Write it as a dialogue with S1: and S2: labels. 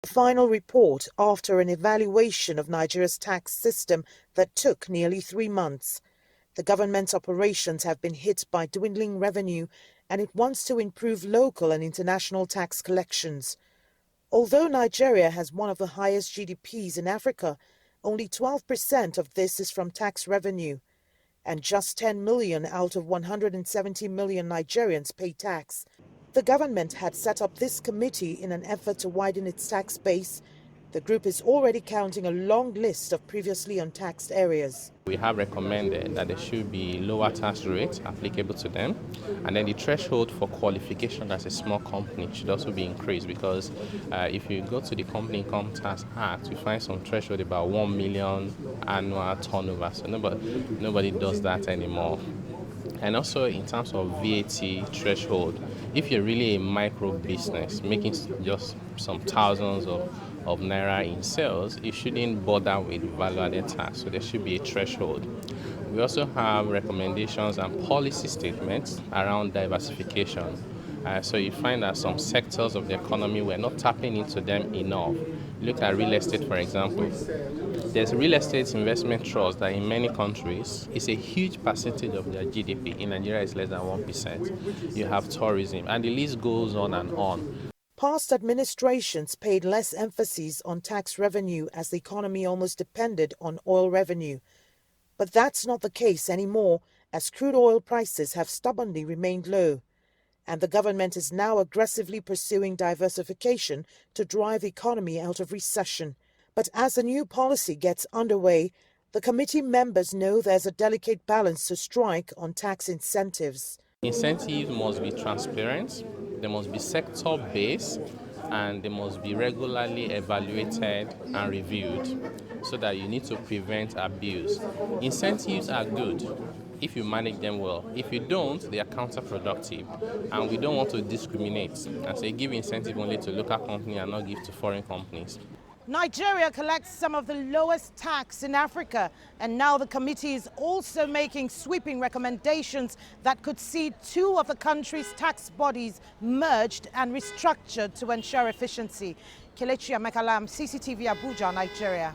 S1: final report after an evaluation of Nigeria's tax system that took nearly 3 months. The government's operations have been hit by dwindling revenue, and it wants to improve local and international tax collections. Although Nigeria has one of the highest GDPs in Africa, only 12% of this is from tax revenue, and just 10 million out of 170 million Nigerians pay tax. The government had set up this committee in an effort to widen its tax base. The group is already counting a long list of previously untaxed areas.
S2: We have recommended that there should be lower tax rates applicable to them, and then the threshold for qualification as a small company should also be increased, because if you go to the Company Income Tax Act, you find some threshold about 1 million annual turnover. So nobody does that anymore. And also in terms of VAT threshold, if you're really a micro business making just some thousands of naira in sales, you shouldn't bother with value-added tax. So there should be a threshold. We also have recommendations and policy statements around diversification. So you find that some sectors of the economy, we're not tapping into them enough. Look at real estate, for example. There's real estate investment trust that in many countries is a huge percentage of their GDP. In Nigeria, it's less than 1%. You have tourism, and the list goes on and on.
S1: Past administrations paid less emphasis on tax revenue as the economy almost depended on oil revenue. But that's not the case anymore, as crude oil prices have stubbornly remained low. And the government is now aggressively pursuing diversification to drive the economy out of recession. But as the new policy gets underway, the committee members know there's a delicate balance to strike on tax incentives.
S2: Incentives must be transparent, they must be sector-based, and they must be regularly evaluated and reviewed, so that you need to prevent abuse. Incentives are good if you manage them well. If you don't, they are counterproductive, and we don't want to discriminate and say give incentive only to local companies and not give to foreign companies.
S1: Nigeria collects some of the lowest tax in Africa, and now the committee is also making sweeping recommendations that could see 2 of the country's tax bodies merged and restructured to ensure efficiency. Kelechi, Emekalam, CCTV, Abuja, Nigeria.